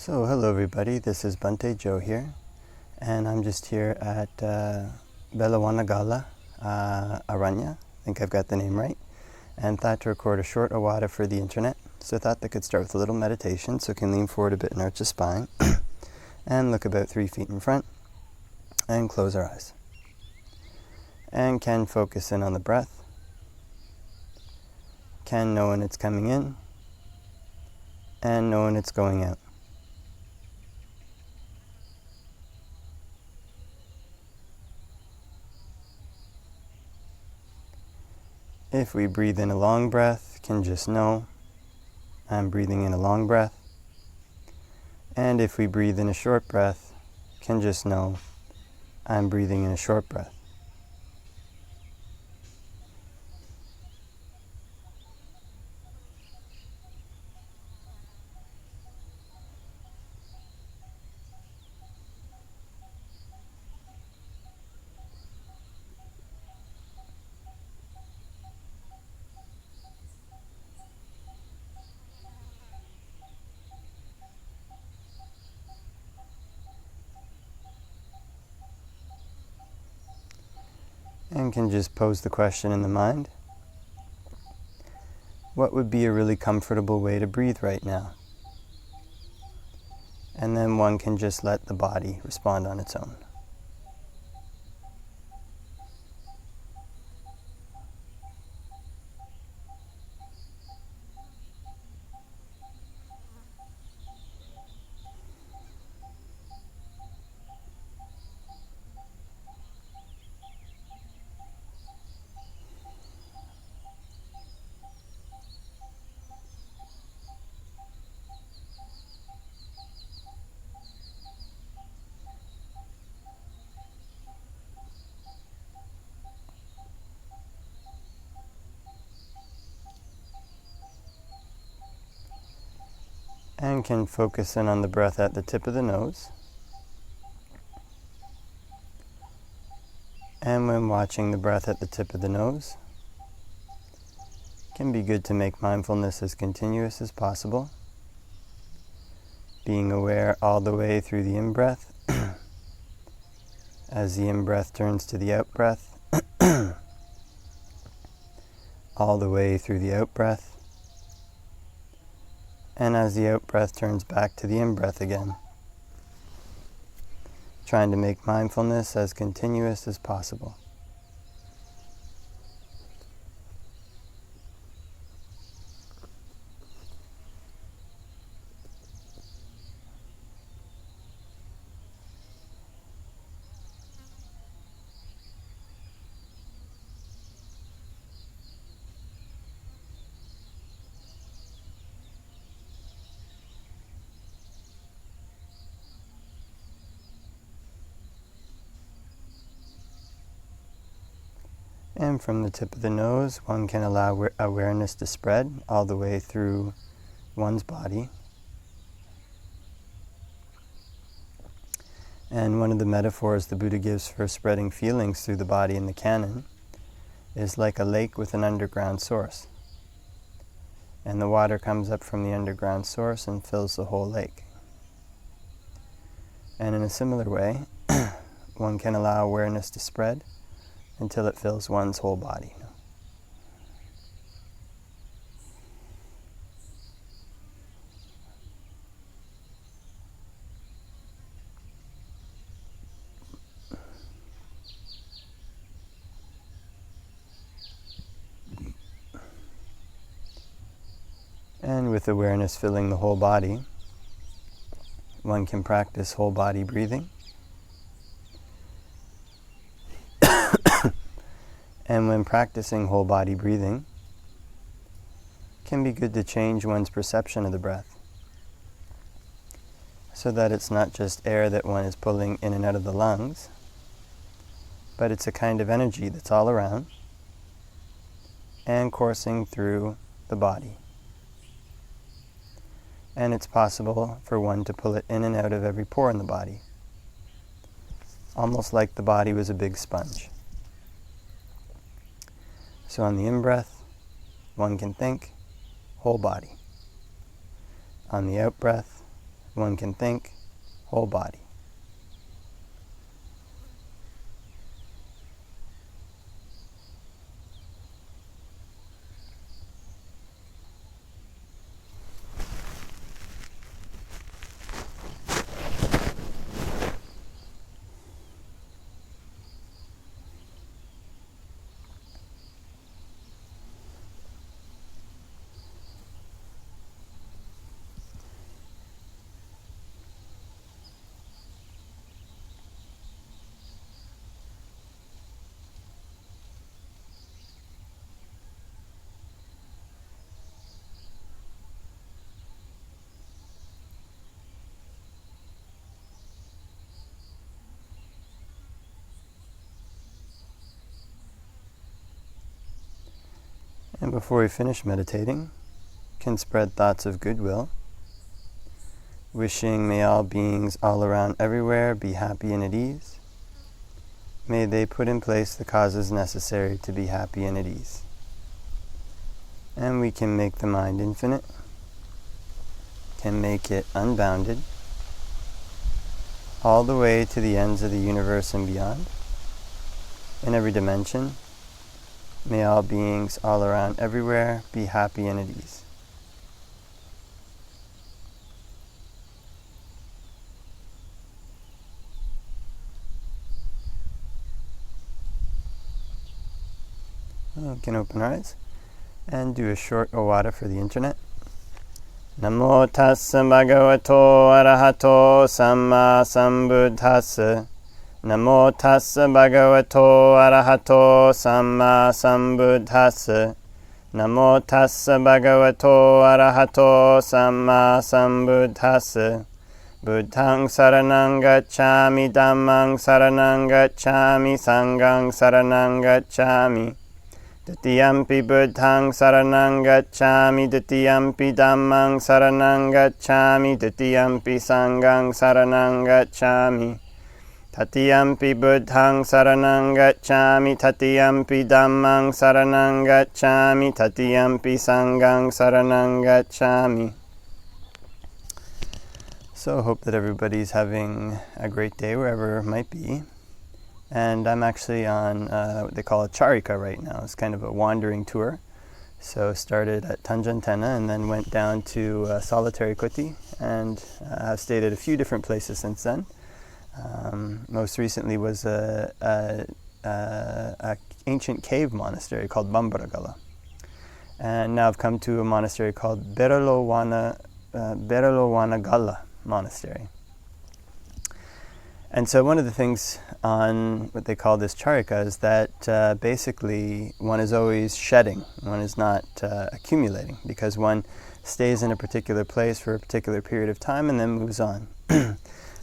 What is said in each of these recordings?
So hello everybody, this is Bhante, Joe here, and I'm just here at Belawanagala, Aranya, I think I've got the name right, and thought to record a short awada for the internet. So I thought that could start with a little meditation, so can lean forward a bit and arch the spine, and look about 3 feet in front, and close our eyes. And can focus in on the breath, can know when it's coming in, and know when it's going out. If we breathe in a long breath, can just know I'm breathing in a long breath. And if we breathe in a short breath, can just know I'm breathing in a short breath. And can just pose the question in the mind, what would be a really comfortable way to breathe right now? And then one can just let the body respond on its own. And can focus in on the breath at the tip of the nose. And when watching the breath at the tip of the nose, it can be good to make mindfulness as continuous as possible, being aware all the way through the in-breath, as the in-breath turns to the out-breath, all the way through the out-breath, and as the out-breath turns back to the in-breath again, trying to make mindfulness as continuous as possible. And from the tip of the nose, one can allow awareness to spread all the way through one's body. And one of the metaphors the Buddha gives for spreading feelings through the body in the canon is like a lake with an underground source. And the water comes up from the underground source and fills the whole lake. And in a similar way, one can allow awareness to spread until it fills one's whole body. And with awareness filling the whole body, one can practice whole body breathing. And when practicing whole body breathing, it can be good to change one's perception of the breath, so that it's not just air that one is pulling in and out of the lungs, but it's a kind of energy that's all around and coursing through the body. And it's possible for one to pull it in and out of every pore in the body, almost like the body was a big sponge. So on the in-breath, one can think whole body. On the out-breath, one can think, whole body. And before we finish meditating, can spread thoughts of goodwill, wishing may all beings all around everywhere be happy and at ease. May they put in place the causes necessary to be happy and at ease. And we can make the mind infinite, can make it unbounded, all the way to the ends of the universe and beyond. In every dimension, may all beings all around everywhere be happy and at ease. We can open our eyes and do a short Ovada for the internet. Namo tassa bhagavato arahato samma sambuddhassa. Namo tassa bhagavato arahato samma sambuddhassa. Namo tassa bhagavato arahato samma sambuddhassa. Buddhaṃ saranang gacchāmi, Dhammāṃ saranang gacchāmi, Saṅghāṃ saranang gacchāmi. Tatiyampi Buddhaṃ saranang gacchāmi, Tatiyampi Dhammāṃ saranang gacchāmi, Tatiyampi Saṅghāṃ saranang gacchāmi. Tatiyampi Buddhaṃ saranang gacchāmi, Tatiyampi Dhammāṃ saranang gacchāmi, Tatiyampi Saṅghāṃ saranang gacchāmi. So hope that everybody's having a great day wherever it might be. And I'm actually on what they call a charika right now. It's kind of a wandering tour. So started at Tanjantena and then went down to Solitary Kuti, and I've stayed at a few different places since then. Most recently was a ancient cave monastery called Bambaragala. And now I've come to a monastery called Beralowanagala Monastery. And so one of the things on what they call this charika is that basically one is always shedding, one is not accumulating, because one stays in a particular place for a particular period of time and then moves on.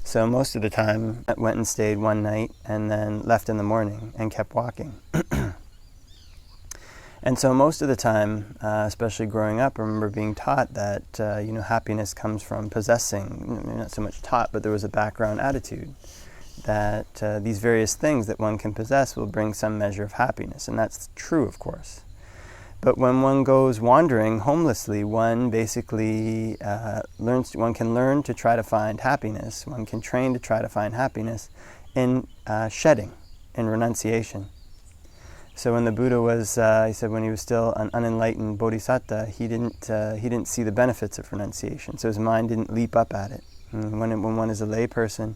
So most of the time I went and stayed one night and then left in the morning and kept walking. And so most of the time, especially growing up, I remember being taught that happiness comes from possessing, not so much taught, but there was a background attitude that these various things that one can possess will bring some measure of happiness, and that's true, of course. But when one goes wandering homelessly, one basically one can learn to try to find happiness, one can train to try to find happiness in shedding, in renunciation. So when the Buddha was, he said when he was still an unenlightened bodhisattva, he didn't see the benefits of renunciation, so his mind didn't leap up at it. And when one is a lay person,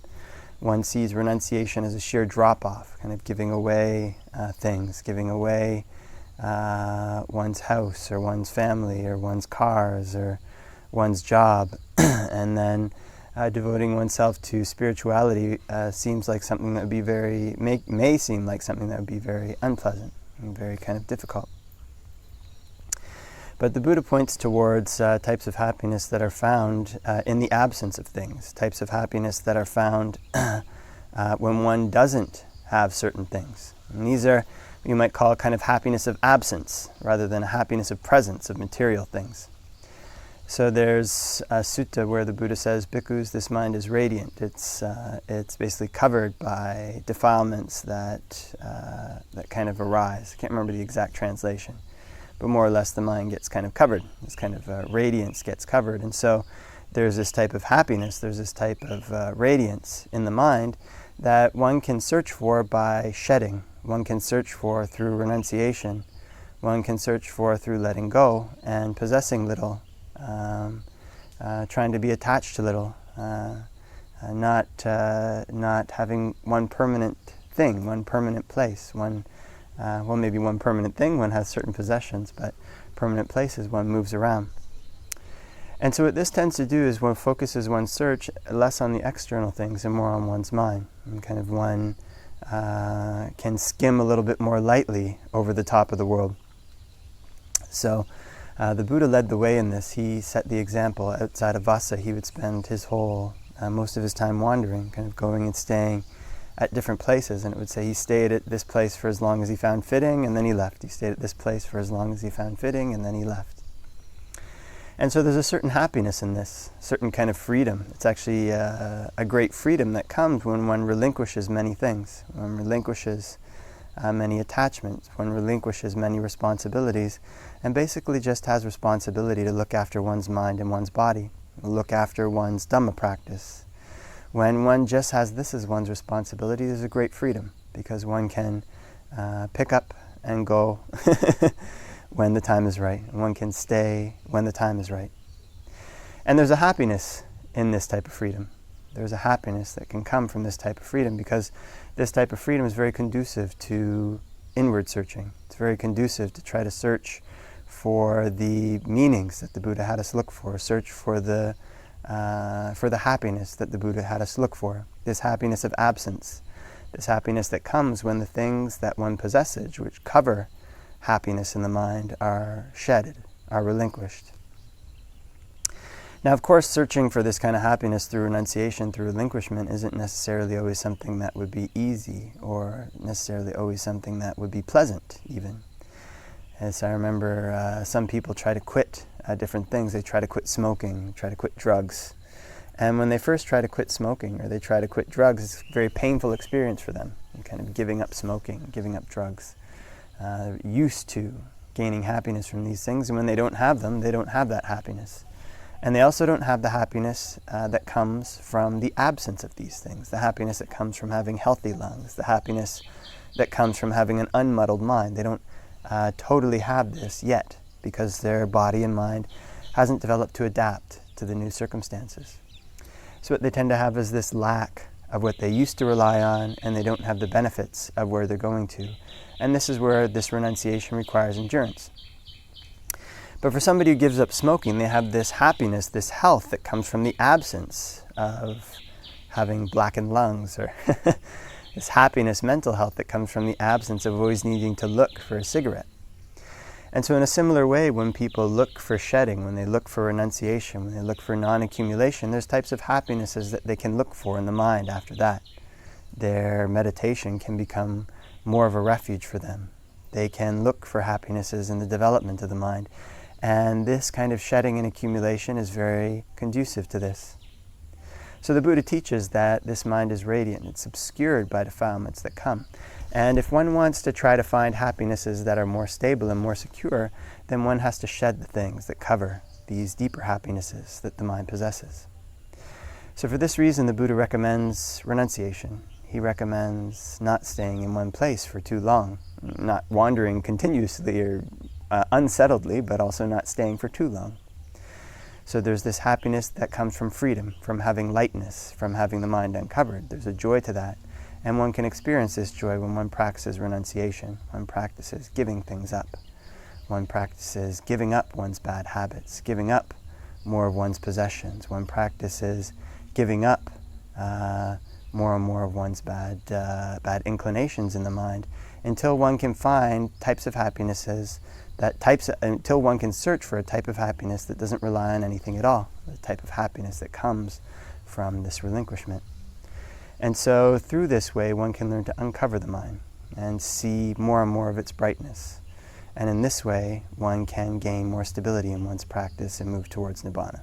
one sees renunciation as a sheer drop-off, kind of giving away things, giving away one's house or one's family or one's cars or one's job, and then devoting oneself to spirituality seems like something that would be may seem like something that would be very unpleasant and very kind of difficult. But the Buddha points towards types of happiness that are found in the absence of things, types of happiness that are found when one doesn't have certain things. And these are, you might call, kind of happiness of absence, rather than a happiness of presence, of material things. So there's a sutta where the Buddha says, "Bhikkhus, this mind is radiant. It's basically covered by defilements that kind of arise." I can't remember the exact translation, but more or less the mind gets kind of covered. This kind of radiance gets covered. And so there's this type of happiness, there's this type of radiance in the mind that one can search for by shedding, one can search for through renunciation, one can search for through letting go and possessing little, trying to be attached to little, not having one permanent thing, one permanent place, well, maybe one permanent thing, one has certain possessions, but permanent places one moves around. And so what this tends to do is one focuses one's search less on the external things and more on one's mind. And kind of one can skim a little bit more lightly over the top of the world. So the Buddha led the way in this. He set the example. Outside of Vasa, he would spend his most of his time wandering, kind of going and staying at different places. And it would say he stayed at this place for as long as he found fitting, and then he left. He stayed at this place for as long as he found fitting, and then he left. And so there's a certain happiness in this, certain kind of freedom. It's actually a great freedom that comes when one relinquishes many things, one relinquishes many attachments, one relinquishes many responsibilities, and basically just has responsibility to look after one's mind and one's body, look after one's Dhamma practice. When one just has this as one's responsibility, there's a great freedom, because one can pick up and go when the time is right. One can stay when the time is right. And there's a happiness in this type of freedom. There's a happiness that can come from this type of freedom, because this type of freedom is very conducive to inward searching. It's very conducive to try to search for the meanings that the Buddha had us look for, search for the happiness that the Buddha had us look for, this happiness of absence, this happiness that comes when the things that one possesses, which cover happiness in the mind, are shedded, are relinquished. Now, of course, searching for this kind of happiness through renunciation, through relinquishment, isn't necessarily always something that would be easy, or necessarily always something that would be pleasant, even. As I remember, some people try to quit different things. They try to quit smoking, try to quit drugs. And when they first try to quit smoking, or they try to quit drugs, it's a very painful experience for them, kind of giving up smoking, giving up drugs. They're used to gaining happiness from these things, and when they don't have them, they don't have that happiness. And they also don't have the happiness that comes from the absence of these things, the happiness that comes from having healthy lungs, the happiness that comes from having an unmuddled mind. They don't totally have this yet, because their body and mind hasn't developed to adapt to the new circumstances. So what they tend to have is this lack of what they used to rely on, and they don't have the benefits of where they're going to. And this is where this renunciation requires endurance. But for somebody who gives up smoking, they have this happiness, this health that comes from the absence of having blackened lungs, or this happiness, mental health that comes from the absence of always needing to look for a cigarette. And so in a similar way, when people look for shedding, when they look for renunciation, when they look for non-accumulation, there's types of happinesses that they can look for in the mind after that. Their meditation can become more of a refuge for them. They can look for happinesses in the development of the mind. And this kind of shedding and accumulation is very conducive to this. So the Buddha teaches that this mind is radiant. It's obscured by defilements that come. And if one wants to try to find happinesses that are more stable and more secure, then one has to shed the things that cover these deeper happinesses that the mind possesses. So for this reason, the Buddha recommends renunciation. He recommends not staying in one place for too long, not wandering continuously or unsettledly, but also not staying for too long. So there's this happiness that comes from freedom, from having lightness, from having the mind uncovered. There's a joy to that. And one can experience this joy when one practices renunciation, one practices giving things up. One practices giving up one's bad habits, giving up more of one's possessions. One practices giving up more and more of one's bad inclinations in the mind, until one can find types of happinesses, until one can search for a type of happiness that doesn't rely on anything at all, the type of happiness that comes from this relinquishment. And so through this way, one can learn to uncover the mind and see more and more of its brightness. And in this way, one can gain more stability in one's practice and move towards Nibbana.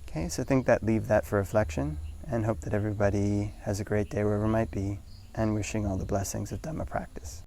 Okay, so leave that for reflection, and hope that everybody has a great day wherever it might be, and wishing all the blessings of Dhamma practice.